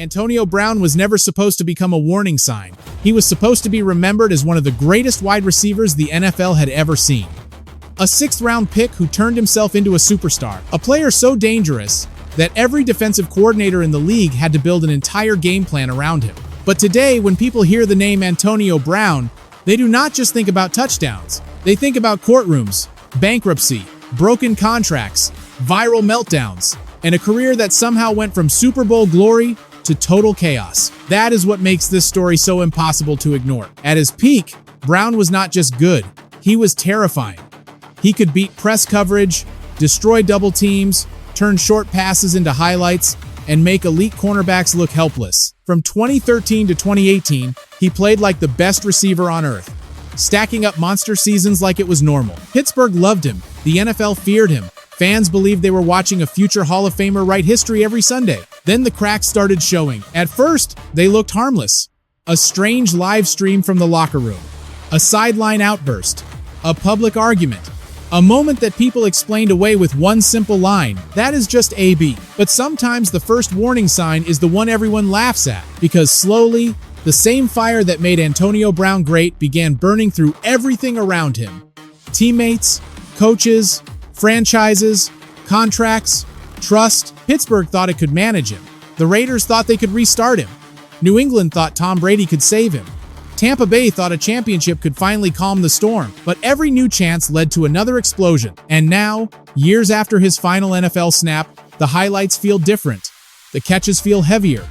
Antonio Brown was never supposed to become a warning sign. He was supposed to be remembered as one of the greatest wide receivers the NFL had ever seen. A sixth-round pick who turned himself into a superstar. A player so dangerous that every defensive coordinator in the league had to build an entire game plan around him. But today, when people hear the name Antonio Brown, they do not just think about touchdowns. They think about courtrooms, bankruptcy, broken contracts, viral meltdowns, and a career that somehow went from Super Bowl glory to total chaos. That is what makes this story so impossible to ignore. At his peak, Brown was not just good, he was terrifying. He could beat press coverage, destroy double teams, turn short passes into highlights, and make elite cornerbacks look helpless. From 2013 to 2018, he played like the best receiver on earth, stacking up monster seasons like it was normal. Pittsburgh loved him, the NFL feared him, fans believed they were watching a future Hall of Famer write history every Sunday. Then the cracks started showing. At first, they looked harmless. A strange live stream from the locker room, a sideline outburst, a public argument, a moment that people explained away with one simple line, that is just AB. But sometimes the first warning sign is the one everyone laughs at, because slowly, the same fire that made Antonio Brown great began burning through everything around him. Teammates, coaches, franchises, contracts, trust. Pittsburgh thought it could manage him. The Raiders thought they could restart him. New England thought Tom Brady could save him. Tampa Bay thought a championship could finally calm the storm, but every new chance led to another explosion. And now, years after his final NFL snap, the highlights feel different. The catches feel heavier.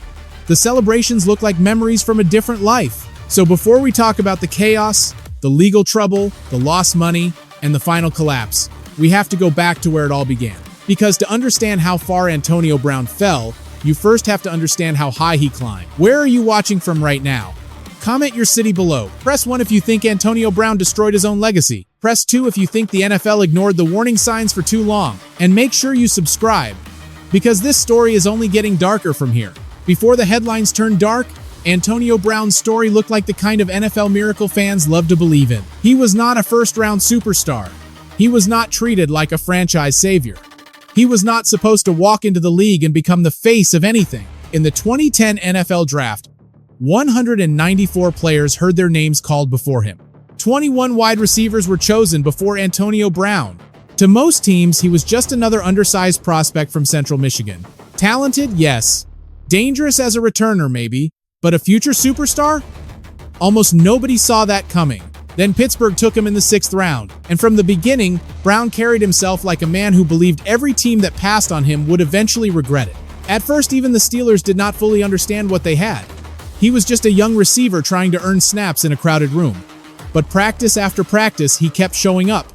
The celebrations look like memories from a different life. So before we talk about the chaos, the legal trouble, the lost money, and the final collapse, we have to go back to where it all began. Because to understand how far Antonio Brown fell, you first have to understand how high he climbed. Where are you watching from right now? Comment your city below. Press 1 if you think Antonio Brown destroyed his own legacy. Press 2 if you think the NFL ignored the warning signs for too long. And make sure you subscribe, because this story is only getting darker from here. Before the headlines turned dark, Antonio Brown's story looked like the kind of NFL miracle fans love to believe in. He was not a first-round superstar. He was not treated like a franchise savior. He was not supposed to walk into the league and become the face of anything. In the 2010 NFL Draft, 194 players heard their names called before him. 21 wide receivers were chosen before Antonio Brown. To most teams, he was just another undersized prospect from Central Michigan. Talented, yes. Dangerous as a returner, maybe. But a future superstar? Almost nobody saw that coming. Then Pittsburgh took him in the 6th round. And from the beginning, Brown carried himself like a man who believed every team that passed on him would eventually regret it. At first, even the Steelers did not fully understand what they had. He was just a young receiver trying to earn snaps in a crowded room. But practice after practice, he kept showing up.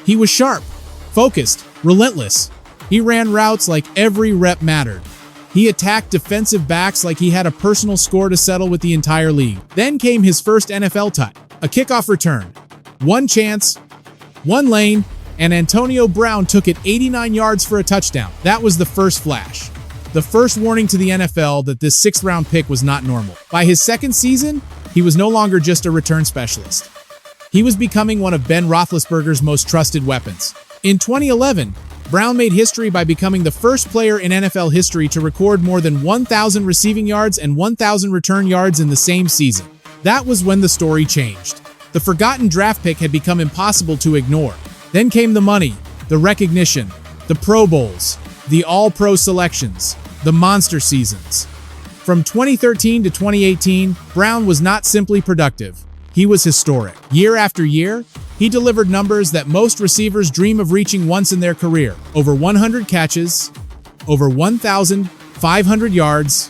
He was sharp, focused, relentless. He ran routes like every rep mattered. He attacked defensive backs like he had a personal score to settle with the entire league. Then came his first NFL touch, a kickoff return. One chance, one lane, and Antonio Brown took it 89 yards for a touchdown. That was the first flash. The first warning to the NFL that this 6th-round pick was not normal. By his 2nd season, he was no longer just a return specialist. He was becoming one of Ben Roethlisberger's most trusted weapons. In 2011, Brown made history by becoming the first player in NFL history to record more than 1,000 receiving yards and 1,000 return yards in the same season. That was when the story changed. The forgotten draft pick had become impossible to ignore. Then came the money, the recognition, the Pro Bowls, the All-Pro selections, the monster seasons. From 2013 to 2018, Brown was not simply productive. He was historic. Year after year, he delivered numbers that most receivers dream of reaching once in their career. Over 100 catches, over 1,500 yards,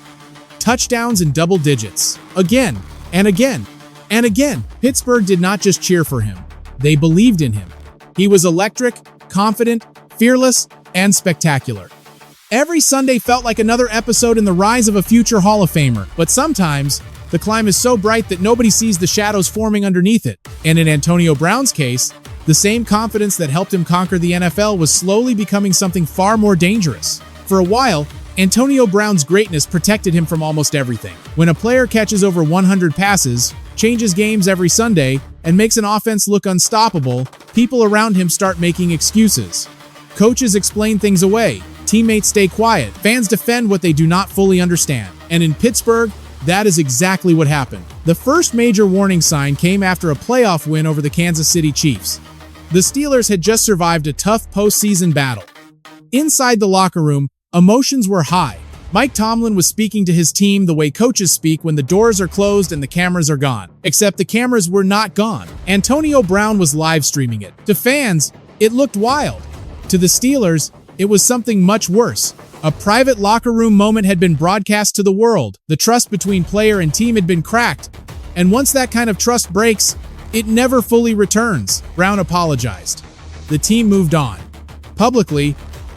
touchdowns in double digits. Again, and again, and again. Pittsburgh did not just cheer for him. They believed in him. He was electric, confident, fearless, and spectacular. Every Sunday felt like another episode in the rise of a future Hall of Famer, but sometimes the climb is so bright that nobody sees the shadows forming underneath it. And in Antonio Brown's case, the same confidence that helped him conquer the NFL was slowly becoming something far more dangerous. For a while, Antonio Brown's greatness protected him from almost everything. When a player catches over 100 passes, changes games every Sunday, and makes an offense look unstoppable, people around him start making excuses. Coaches explain things away. Teammates stay quiet. Fans defend what they do not fully understand. And in Pittsburgh, that is exactly what happened. The first major warning sign came after a playoff win over the Kansas City Chiefs. The Steelers had just survived a tough postseason battle. Inside the locker room, emotions were high. Mike Tomlin was speaking to his team the way coaches speak when the doors are closed and the cameras are gone. Except the cameras were not gone. Antonio Brown was live streaming it. To fans, it looked wild. To the Steelers, it was something much worse. A private locker room moment had been broadcast to the world. The trust between player and team had been cracked. And once that kind of trust breaks, it never fully returns. Brown apologized. The team moved on. Publicly,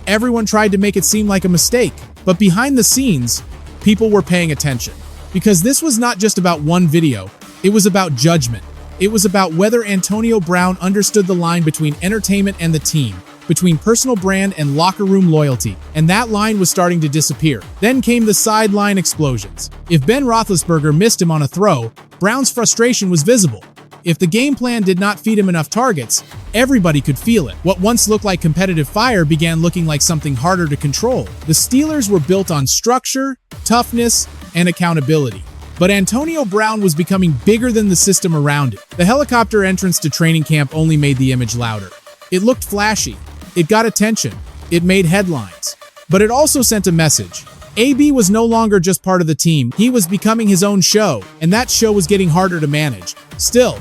everyone tried to make it seem like a mistake. But behind the scenes, people were paying attention. Because this was not just about one video, it was about judgment. It was about whether Antonio Brown understood the line between entertainment and the team, between personal brand and locker room loyalty, and that line was starting to disappear. Then came the sideline explosions. If Ben Roethlisberger missed him on a throw, Brown's frustration was visible. If the game plan did not feed him enough targets, everybody could feel it. What once looked like competitive fire began looking like something harder to control. The Steelers were built on structure, toughness, and accountability. But Antonio Brown was becoming bigger than the system around it. The helicopter entrance to training camp only made the image louder. It looked flashy. It got attention. It made headlines. But it also sent a message. AB was no longer just part of the team. He was becoming his own show, and that show was getting harder to manage. Still,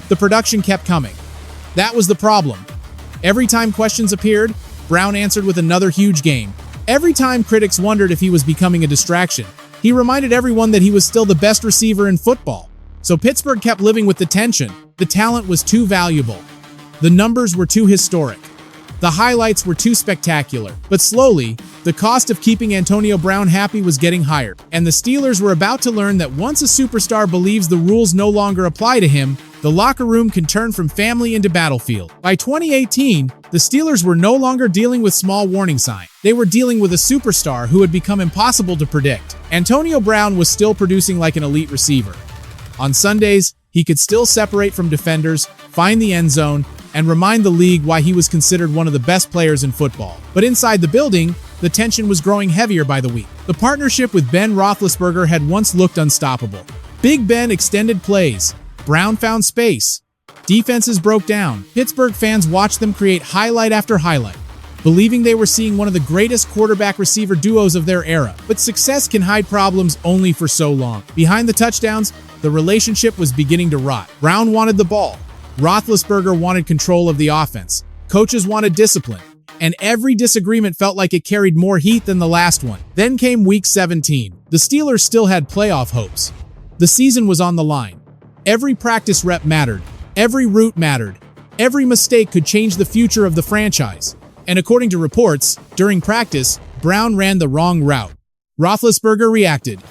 the production kept coming. That was the problem. Every time questions appeared, Brown answered with another huge game. Every time critics wondered if he was becoming a distraction, he reminded everyone that he was still the best receiver in football. So Pittsburgh kept living with the tension. The talent was too valuable. The numbers were too historic. The highlights were too spectacular. But slowly, the cost of keeping Antonio Brown happy was getting higher. And the Steelers were about to learn that once a superstar believes the rules no longer apply to him, the locker room can turn from family into battlefield. By 2018, the Steelers were no longer dealing with small warning signs. They were dealing with a superstar who had become impossible to predict. Antonio Brown was still producing like an elite receiver. On Sundays, he could still separate from defenders, find the end zone, and remind the league why he was considered one of the best players in football. But inside the building, the tension was growing heavier by the week. The partnership with Ben Roethlisberger had once looked unstoppable. Big Ben extended plays. Brown found space. Defenses broke down. Pittsburgh fans watched them create highlight after highlight, believing they were seeing one of the greatest quarterback-receiver duos of their era. But success can hide problems only for so long. Behind the touchdowns, the relationship was beginning to rot. Brown wanted the ball. Roethlisberger wanted control of the offense. Coaches wanted discipline. And every disagreement felt like it carried more heat than the last one. Then came Week 17. The Steelers still had playoff hopes. The season was on the line. Every practice rep mattered. Every route mattered. Every mistake could change the future of the franchise. And according to reports, during practice, Brown ran the wrong route. Roethlisberger reacted.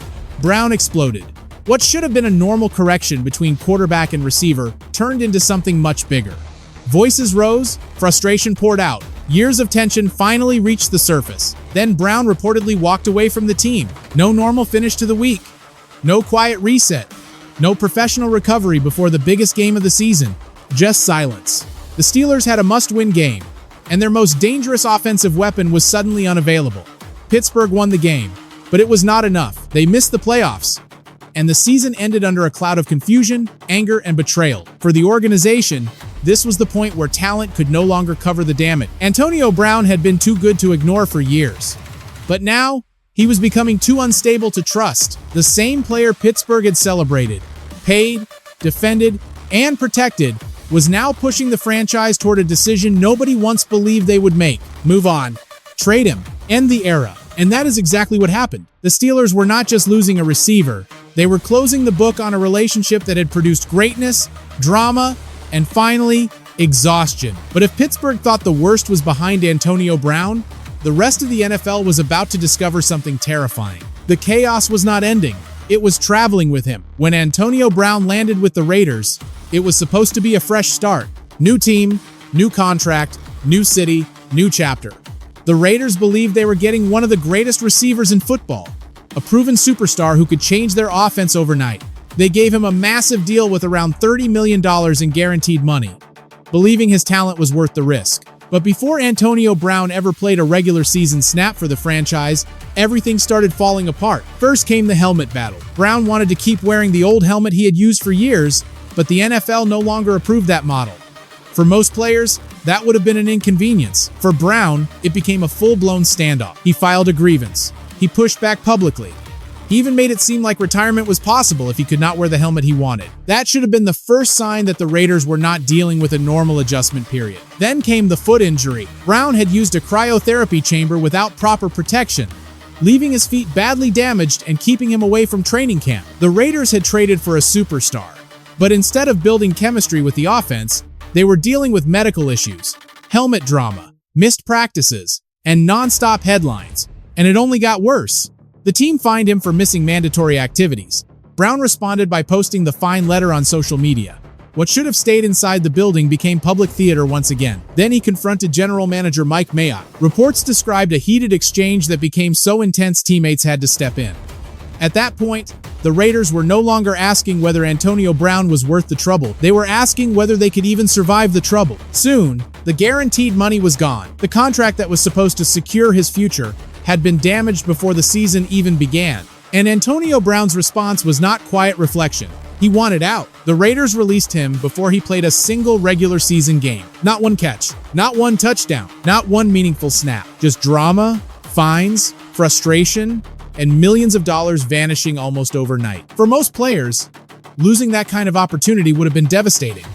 Brown exploded. What should have been a normal correction between quarterback and receiver turned into something much bigger. Voices rose, frustration poured out. Years of tension finally reached the surface. Then Brown reportedly walked away from the team. No normal finish to the week. No quiet reset. No professional recovery before the biggest game of the season. Just silence. The Steelers had a must-win game, and their most dangerous offensive weapon was suddenly unavailable. Pittsburgh won the game, but it was not enough. They missed the playoffs, and the season ended under a cloud of confusion, anger, and betrayal. For the organization, this was the point where talent could no longer cover the damage. Antonio Brown had been too good to ignore for years. But now, he was becoming too unstable to trust. The same player Pittsburgh had celebrated, paid, defended, and protected was now pushing the franchise toward a decision nobody once believed they would make. Move on. Trade him. End the era. And that is exactly what happened. The Steelers were not just losing a receiver, they were closing the book on a relationship that had produced greatness, drama, and finally, exhaustion. But if Pittsburgh thought the worst was behind Antonio Brown, the rest of the NFL was about to discover something terrifying. The chaos was not ending. It was traveling with him. When Antonio Brown landed with the Raiders, it was supposed to be a fresh start. New team, new contract, new city, new chapter. The Raiders believed they were getting one of the greatest receivers in football, a proven superstar who could change their offense overnight. They gave him a massive deal with around $30 million in guaranteed money, believing his talent was worth the risk. But before Antonio Brown ever played a regular season snap for the franchise, everything started falling apart. First came the helmet battle. Brown wanted to keep wearing the old helmet he had used for years, but the NFL no longer approved that model. For most players, that would have been an inconvenience. For Brown, it became a full-blown standoff. He filed a grievance. He pushed back publicly. He even made it seem like retirement was possible if he could not wear the helmet he wanted. That should have been the first sign that the Raiders were not dealing with a normal adjustment period. Then came the foot injury. Brown had used a cryotherapy chamber without proper protection, leaving his feet badly damaged and keeping him away from training camp. The Raiders had traded for a superstar, but instead of building chemistry with the offense, they were dealing with medical issues, helmet drama, missed practices, and non-stop headlines. And it only got worse. The team fined him for missing mandatory activities. Brown responded by posting the fine letter on social media. What should have stayed inside the building became public theater once again. Then he confronted general manager Mike Mayock. Reports described a heated exchange that became so intense teammates had to step in. At that point, the Raiders were no longer asking whether Antonio Brown was worth the trouble. They were asking whether they could even survive the trouble. Soon, the guaranteed money was gone. The contract that was supposed to secure his future had been damaged before the season even began. And Antonio Brown's response was not quiet reflection. He wanted out. The Raiders released him before he played a single regular season game. Not one catch, not one touchdown, not one meaningful snap. Just drama, fines, frustration, and millions of dollars vanishing almost overnight. For most players, losing that kind of opportunity would have been devastating.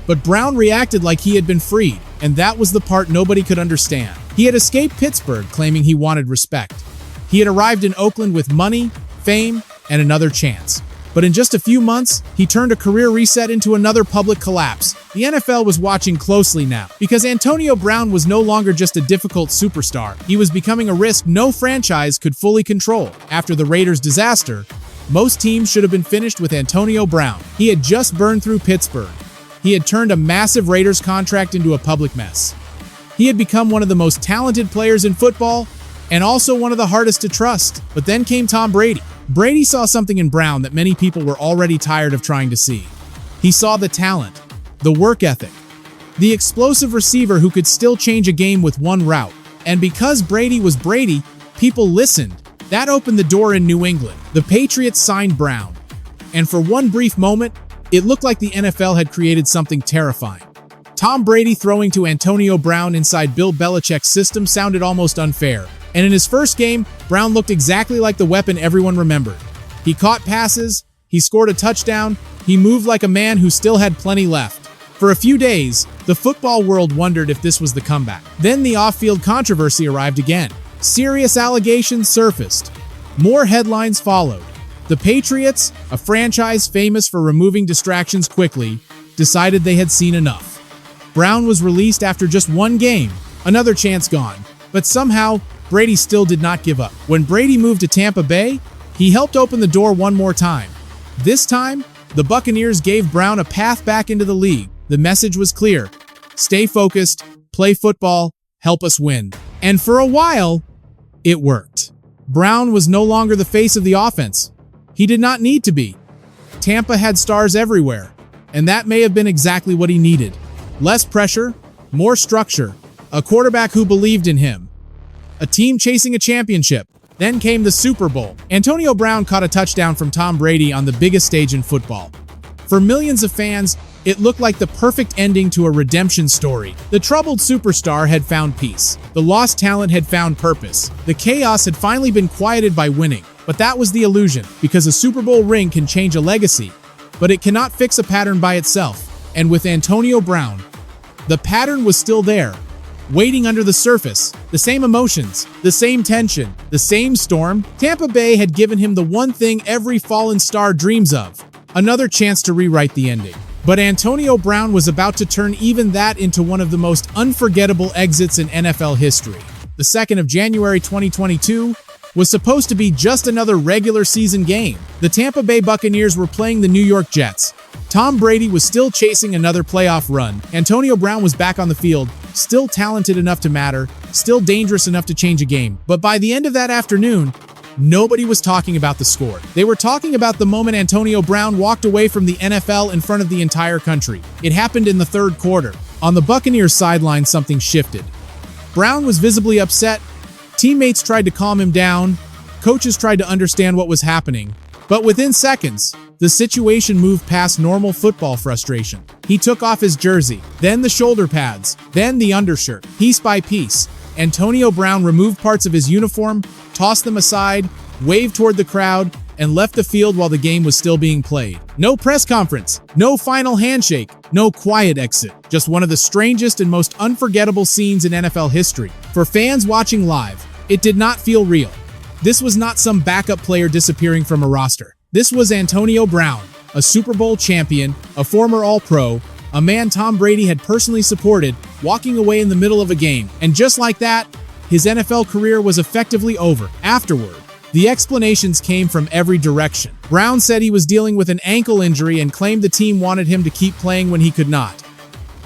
But Brown reacted like he had been freed, and that was the part nobody could understand. He had escaped Pittsburgh claiming he wanted respect. He had arrived in Oakland with money, fame, and another chance. But in just a few months, he turned a career reset into another public collapse. The NFL was watching closely now, because Antonio Brown was no longer just a difficult superstar. He was becoming a risk no franchise could fully control. After the Raiders' disaster, most teams should have been finished with Antonio Brown. He had just burned through Pittsburgh. He had turned a massive Raiders contract into a public mess. He had become one of the most talented players in football, and also one of the hardest to trust. But then came Tom Brady. Brady saw something in Brown that many people were already tired of trying to see. He saw the talent, the work ethic, the explosive receiver who could still change a game with one route. And because Brady was Brady, people listened. That opened the door in New England. The Patriots signed Brown. And for one brief moment, it looked like the NFL had created something terrifying. Tom Brady throwing to Antonio Brown inside Bill Belichick's system sounded almost unfair. And in his first game, Brown looked exactly like the weapon everyone remembered. He caught passes, he scored a touchdown, he moved like a man who still had plenty left. For a few days, the football world wondered if this was the comeback. Then the off-field controversy arrived again. Serious allegations surfaced. More headlines followed. The Patriots, a franchise famous for removing distractions quickly, decided they had seen enough. Brown was released after just one game, another chance gone. But somehow, Brady still did not give up. When Brady moved to Tampa Bay, he helped open the door one more time. This time, the Buccaneers gave Brown a path back into the league. The message was clear. Stay focused, play football, help us win. And for a while, it worked. Brown was no longer the face of the offense. He did not need to be. Tampa had stars everywhere, and that may have been exactly what he needed. Less pressure, more structure, a quarterback who believed in him, a team chasing a championship. Then came the Super Bowl. Antonio Brown caught a touchdown from Tom Brady on the biggest stage in football. For millions of fans, it looked like the perfect ending to a redemption story. The troubled superstar had found peace. The lost talent had found purpose. The chaos had finally been quieted by winning. But that was the illusion, because a Super Bowl ring can change a legacy, but it cannot fix a pattern by itself. And with Antonio Brown, the pattern was still there, waiting under the surface. The same emotions, the same tension, the same storm. Tampa Bay had given him the one thing every fallen star dreams of, another chance to rewrite the ending. But Antonio Brown was about to turn even that into one of the most unforgettable exits in NFL history. The 2nd of January 2022 was supposed to be just another regular season game. The Tampa Bay Buccaneers were playing the New York Jets. Tom Brady was still chasing another playoff run. Antonio Brown was back on the field, still talented enough to matter, still dangerous enough to change a game. But by the end of that afternoon, nobody was talking about the score. They were talking about the moment Antonio Brown walked away from the NFL in front of the entire country. It happened in the third quarter. On the Buccaneers sideline, something shifted. Brown was visibly upset. Teammates tried to calm him down. Coaches tried to understand what was happening. But within seconds, the situation moved past normal football frustration. He took off his jersey, then the shoulder pads, then the undershirt. Piece by piece, Antonio Brown removed parts of his uniform, tossed them aside, waved toward the crowd, and left the field while the game was still being played. No press conference, no final handshake, no quiet exit. Just one of the strangest and most unforgettable scenes in NFL history. For fans watching live, it did not feel real. This was not some backup player disappearing from a roster. This was Antonio Brown, a Super Bowl champion, a former All-Pro, a man Tom Brady had personally supported, walking away in the middle of a game. And just like that, his NFL career was effectively over. Afterward, the explanations came from every direction. Brown said he was dealing with an ankle injury and claimed the team wanted him to keep playing when he could not.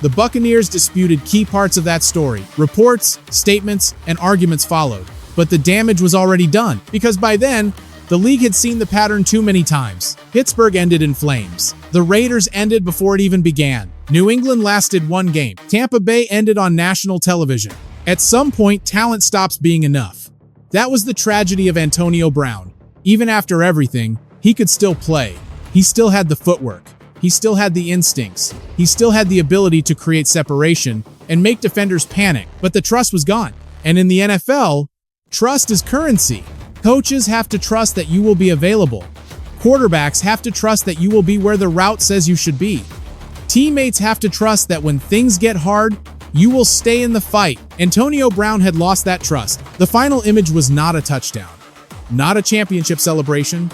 The Buccaneers disputed key parts of that story. Reports, statements, and arguments followed. But the damage was already done, because by then, the league had seen the pattern too many times. Pittsburgh ended in flames. The Raiders ended before it even began. New England lasted one game. Tampa Bay ended on national television. At some point, talent stops being enough. That was the tragedy of Antonio Brown. Even after everything, he could still play. He still had the footwork. He still had the instincts. He still had the ability to create separation and make defenders panic. But the trust was gone. And in the NFL, trust is currency. Coaches have to trust that you will be available. Quarterbacks have to trust that you will be where the route says you should be. Teammates have to trust that when things get hard, you will stay in the fight. Antonio Brown had lost that trust. The final image was not a touchdown, not a championship celebration,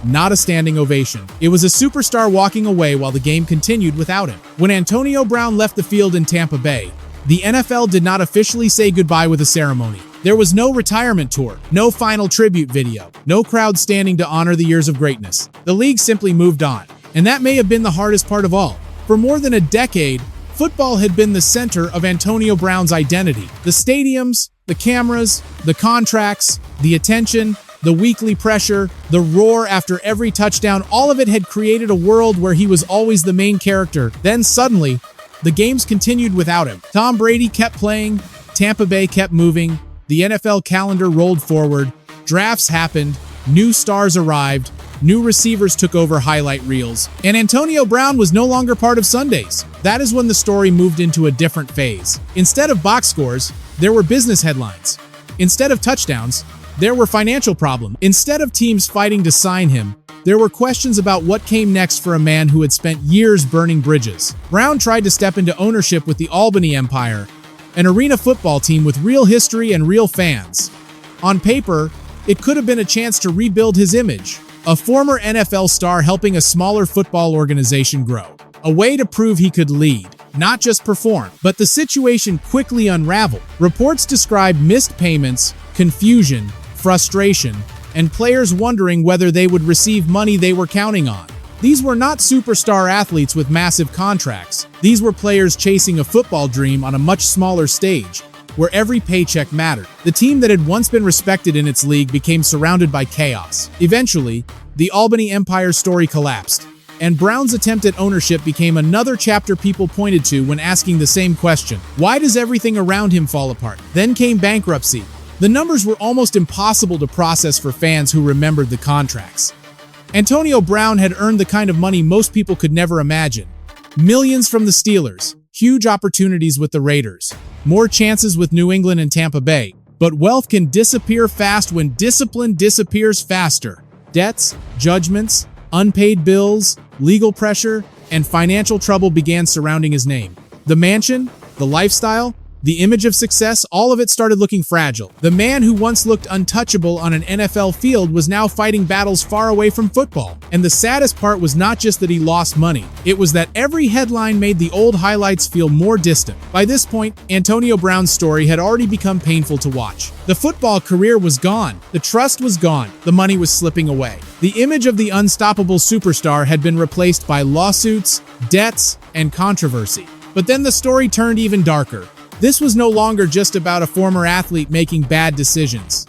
not a standing ovation. It was a superstar walking away while the game continued without him. When Antonio Brown left the field in Tampa Bay, the NFL did not officially say goodbye with a ceremony. There was no retirement tour, no final tribute video, no crowd standing to honor the years of greatness. The league simply moved on. And that may have been the hardest part of all. For more than a decade, football had been the center of Antonio Brown's identity. The stadiums, the cameras, the contracts, the attention, the weekly pressure, the roar after every touchdown, all of it had created a world where he was always the main character. Then suddenly, the games continued without him. Tom Brady kept playing, Tampa Bay kept moving, the NFL calendar rolled forward, drafts happened, new stars arrived, new receivers took over highlight reels, and Antonio Brown was no longer part of Sundays. That is when the story moved into a different phase. Instead of box scores, there were business headlines. Instead of touchdowns, there were financial problems. Instead of teams fighting to sign him, there were questions about what came next for a man who had spent years burning bridges. Brown tried to step into ownership with the Albany Empire, an arena football team with real history and real fans. On paper, it could have been a chance to rebuild his image. A former NFL star helping a smaller football organization grow. A way to prove he could lead, not just perform. But the situation quickly unraveled. Reports described missed payments, confusion, frustration, and players wondering whether they would receive money they were counting on. These were not superstar athletes with massive contracts. These were players chasing a football dream on a much smaller stage, where every paycheck mattered. The team that had once been respected in its league became surrounded by chaos. Eventually, the Albany Empire's story collapsed, and Brown's attempt at ownership became another chapter people pointed to when asking the same question: why does everything around him fall apart? Then came bankruptcy. The numbers were almost impossible to process for fans who remembered the contracts. Antonio Brown had earned the kind of money most people could never imagine. Millions from the Steelers, huge opportunities with the Raiders, more chances with New England and Tampa Bay. But wealth can disappear fast when discipline disappears faster. Debts, judgments, unpaid bills, legal pressure, and financial trouble began surrounding his name. The mansion, the lifestyle, the image of success, all of it started looking fragile. The man who once looked untouchable on an NFL field was now fighting battles far away from football. And the saddest part was not just that he lost money. It was that every headline made the old highlights feel more distant. By this point, Antonio Brown's story had already become painful to watch. The football career was gone. The trust was gone. The money was slipping away. The image of the unstoppable superstar had been replaced by lawsuits, debts, and controversy. But then the story turned even darker. This was no longer just about a former athlete making bad decisions.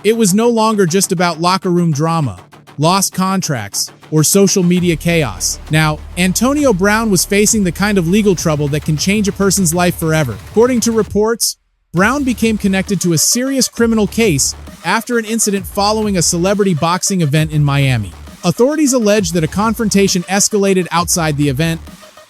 It was no longer just about locker room drama. lost contracts, or social media chaos. Now, Antonio Brown was facing the kind of legal trouble that can change a person's life forever. According to reports, Brown became connected to a serious criminal case after an incident following a celebrity boxing event in Miami. Authorities allege that a confrontation escalated outside the event,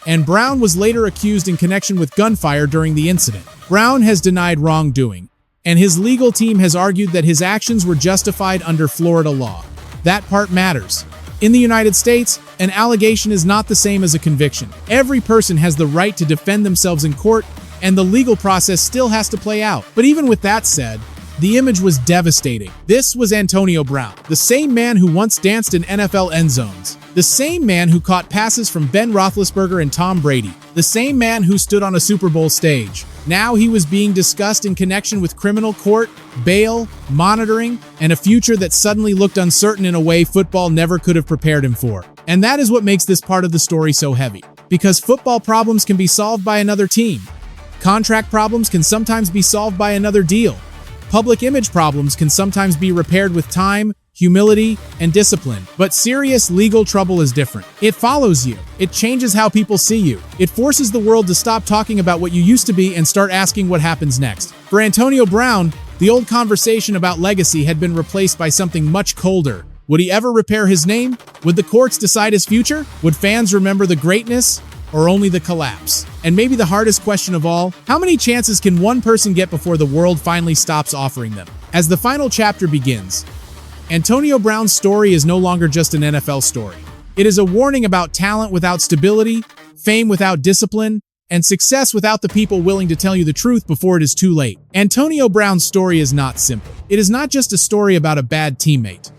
and Brown was later accused in connection with gunfire during the incident. Brown has denied wrongdoing, and his legal team has argued that his actions were justified under Florida law. That part matters. In the United States, an allegation is not the same as a conviction. Every person has the right to defend themselves in court, and the legal process still has to play out. But even with that said, the image was devastating. This was Antonio Brown, the same man who once danced in NFL end zones, the same man who caught passes from Ben Roethlisberger and Tom Brady, the same man who stood on a Super Bowl stage. Now he was being discussed in connection with criminal court, bail, monitoring, and a future that suddenly looked uncertain in a way football never could have prepared him for. And that is what makes this part of the story so heavy. Because football problems can be solved by another team. Contract problems can sometimes be solved by another deal. Public image problems can sometimes be repaired with time, humility, and discipline. But serious legal trouble is different. It follows you. It changes how people see you. It forces the world to stop talking about what you used to be and start asking what happens next. For Antonio Brown, the old conversation about legacy had been replaced by something much colder. Would he ever repair his name? Would the courts decide his future? Would fans remember the greatness or only the collapse? And maybe the hardest question of all, how many chances can one person get before the world finally stops offering them? As the final chapter begins, Antonio Brown's story is no longer just an NFL story. It is a warning about talent without stability, fame without discipline, and success without the people willing to tell you the truth before it is too late. Antonio Brown's story is not simple. It is not just a story about a bad teammate.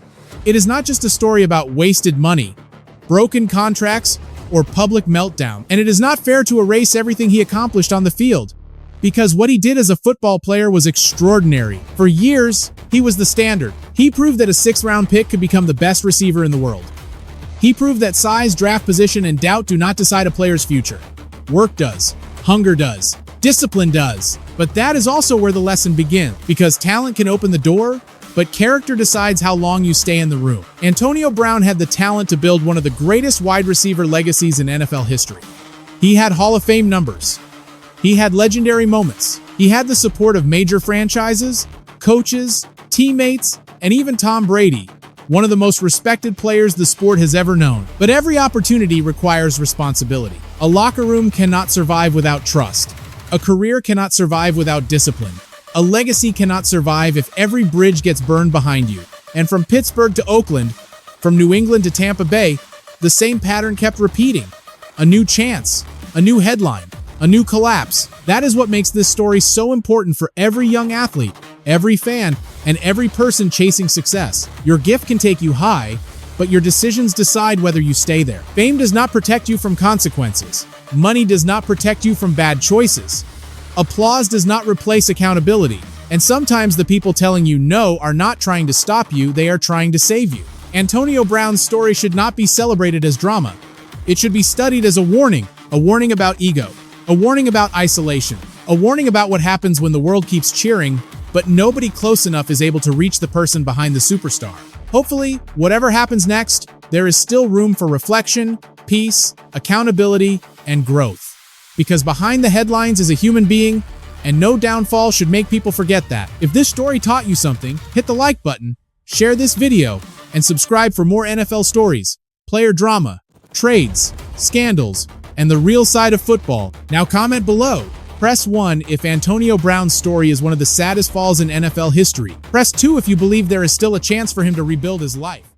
It is not just a story about wasted money, broken contracts, or public meltdown. And it is not fair to erase everything he accomplished on the field, because what he did as a football player was extraordinary. For years, he was the standard. He proved that a 6th-round pick could become the best receiver in the world. He proved that size, draft position, and doubt do not decide a player's future. Work does. Hunger does. Discipline does. But that is also where the lesson begins, because talent can open the door, but character decides how long you stay in the room. Antonio Brown had the talent to build one of the greatest wide receiver legacies in NFL history. He had Hall of Fame numbers. He had legendary moments. He had the support of major franchises, coaches, teammates, and even Tom Brady, one of the most respected players the sport has ever known. But every opportunity requires responsibility. A locker room cannot survive without trust. A career cannot survive without discipline. A legacy cannot survive if every bridge gets burned behind you. And from Pittsburgh to Oakland, from New England to Tampa Bay, the same pattern kept repeating. A new chance, a new headline, a new collapse. That is what makes this story so important for every young athlete, every fan, and every person chasing success. Your gift can take you high, but your decisions decide whether you stay there. Fame does not protect you from consequences. Money does not protect you from bad choices. Applause does not replace accountability. And sometimes the people telling you no are not trying to stop you, they are trying to save you. Antonio Brown's story should not be celebrated as drama. It should be studied as a warning about ego, a warning about isolation, a warning about what happens when the world keeps cheering, but nobody close enough is able to reach the person behind the superstar. Hopefully, whatever happens next, there is still room for reflection, peace, accountability, and growth. Because behind the headlines is a human being, and no downfall should make people forget that. If this story taught you something, hit the like button, share this video, and subscribe for more NFL stories, player drama, trades, scandals, and the real side of football. Now comment below. Press 1 if Antonio Brown's story is one of the saddest falls in NFL history. Press 2 if you believe there is still a chance for him to rebuild his life.